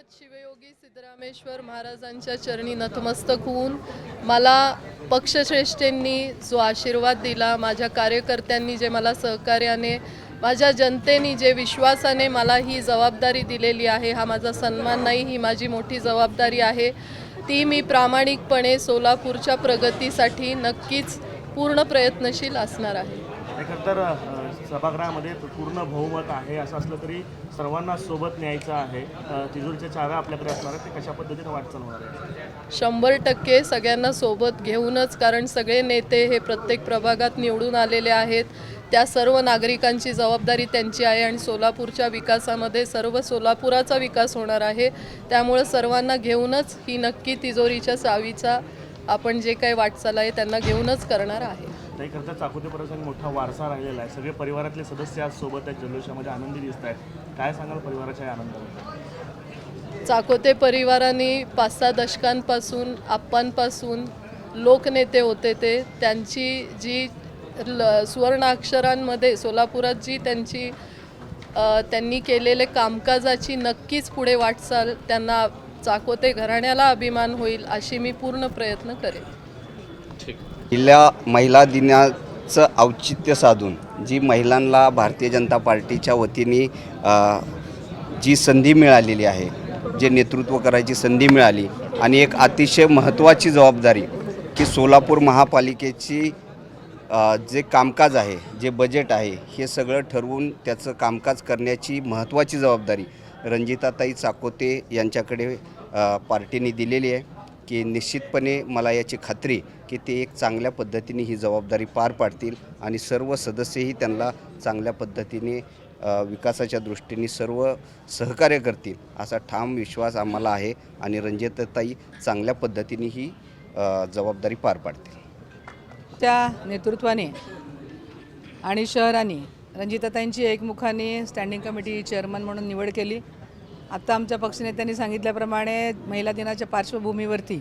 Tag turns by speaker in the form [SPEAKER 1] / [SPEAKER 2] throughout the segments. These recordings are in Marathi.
[SPEAKER 1] श्रीमद शिवयोगी सिद्धरामेश्वर महाराजांच्या चरणी नतमस्तक होऊन मला पक्षश्रेष्ठींनी जो आशीर्वाद दिला, माझ्या कार्यकर्त्यांनी जे मला सहकार्याने, माझ्या जनतेने जे विश्वासाने मला ही जबाबदारी दिलेली आहे, हा माझा सन्मान नाही, ही माझी मोठी जबाबदारी आहे। ती मी प्रामाणिकपणे सोलापूरच्या प्रगतीसाठी नक्कीच पूर्ण प्रयत्नशील असणार आहे।
[SPEAKER 2] तर सभागृहामध्ये पूर्ण बहुमत आहे, असं असलं तरी सर्वांना सोबत न्यायचं आहे। तिजोरीच्या चाव्या आपल्याकडे असणार आहेत, ते कशा पद्धतीने वाटचाल होणार आहे?
[SPEAKER 1] 100% सगळ्यांना सोबत घेऊनच, कारण सगळे नेते हे प्रत्येक प्रभागात निवडून आलेले आहेत। त्या सर्व नागरिकांची जबाबदारी त्यांची आहे आणि सोलापूरच्या विकासामध्ये सर्व सोलापुराचा विकास होणार आहे। त्यामुळे सर्वांना घेऊनच ही नक्की तिजोरीच्या चावीचा आपण जे काही वाटचाल आहे त्यांना घेऊनच करणार आहे।
[SPEAKER 2] काही करता चाकोते परिवाराचा मोठा वारसा राहिलेला आहे, सगळे परिवारातले सदस्य आज सोबत आहेत, जल्लोषामध्ये आनंदी दिसत आहेत। काय सांगाल परिवाराच्या आनंदाबद्दल?
[SPEAKER 1] चाकोते परिवाराने 5-6 दशकांपासून आप्पांपासून लोकनेते होते, ते त्यांची जी सुवर्ण अक्षरांमध्ये सोलापुरात जी त्यांनी केलेले कामकाजाची नक्कीच पुढे वाटचाल त्यांना चाकोते घराण्याला अभिमान होईल अशी मी पूर्ण प्रयत्न करेन।
[SPEAKER 3] पहिल्या महिला दिनाचं औचित्य साधून जी महिलांना भारतीय जनता पार्टीच्या वतीने जी संधी मिळालेली आहे, जे नेतृत्व करायची संधी मिळाली आणि एक अतिशय महत्त्वाची जबाबदारी की सोलापूर महापालिकेची जे कामकाज आहे, जे बजेट आहे, हे सगळं ठरवून त्याचं कामकाज करण्याची महत्त्वाची जबाबदारी रणजिताताई चाकोते यांच्याकडे पार्टीने दिलेली आहे की निश्चितपणे मला याची खात्री की ते एक चांगल्या पद्धतीने ही जबाबदारी पार पाडतील आणि सर्व सदस्यही त्यांना चांगल्या पद्धतीने विकासाच्या दृष्टीने सर्व सहकार्य करतील असा ठाम विश्वास आम्हाला आहे आणि रणजिताताई चांगल्या पद्धतीने ही जबाबदारी पार पाडतील।
[SPEAKER 4] त्या नेतृत्वाने आणि शहराने रणजिताताईंची एकमुखाने स्टँडिंग कमिटी चेअरमन म्हणून निवड केली। आत्ता आमच्या पक्षनेत्यांनी सांगितल्याप्रमाणे महिला दिनाच्या पार्श्वभूमीवरती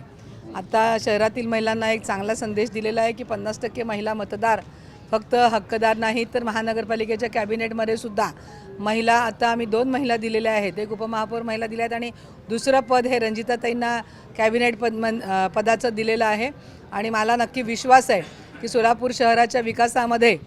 [SPEAKER 4] आता शहरातील महिलांना एक चांगला संदेश दिलेला आहे की 50% महिला मतदार फक्त हक्कदार नाही तर महानगरपालिकेच्या कॅबिनेटमध्ये सुद्धा महिला, आता आम्ही 2 महिला दिलेल्या आहेत, एक उपमहापौर महिला दिल्या आहेत आणि दुसरं पद हे रणजिताताईंना कॅबिनेट पदाचं दिलेलं आहे। आणि मला नक्की विश्वास आहे की सोलापूर शहराच्या विकासामध्ये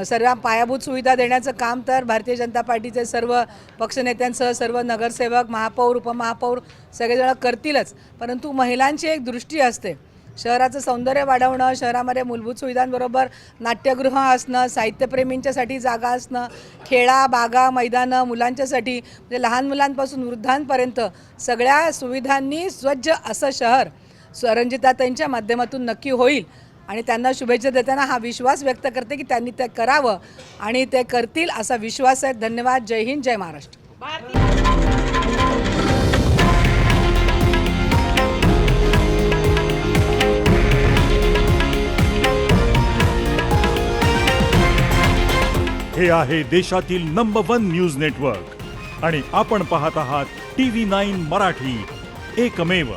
[SPEAKER 4] सर्व पायाभूत सुविधा देण्याचं काम तर भारतीय जनता पार्टीचे सर्व पक्षनेत्यांसह सर्व नगरसेवक, महापौर, उपमहापौर सगळेजण करतीलच, परंतु महिलांची एक दृष्टी असते शहराचं सौंदर्य वाढवणं, शहरामध्ये मूलभूत सुविधांबरोबर नाट्यगृह असणं, साहित्यप्रेमींच्यासाठी जागा असणं, खेळा, बागा, मैदानं मुलांच्यासाठी, म्हणजे लहान मुलांपासून वृद्धांपर्यंत सगळ्या सुविधांनी सज्ज असं शहर रणजिताताईंच्या माध्यमातून नक्की होईल आणि त्यांना शुभेच्छा देताना हा विश्वास व्यक्त करते की त्यांनी ते करावं आणि ते करतील असा विश्वास आहे। धन्यवाद। जय हिंद, जय महाराष्ट्र।
[SPEAKER 5] हे आहे देशातील नंबर 1 न्यूज नेटवर्क आणि आपण पाहत आहात TV9 मराठी, एकमेव।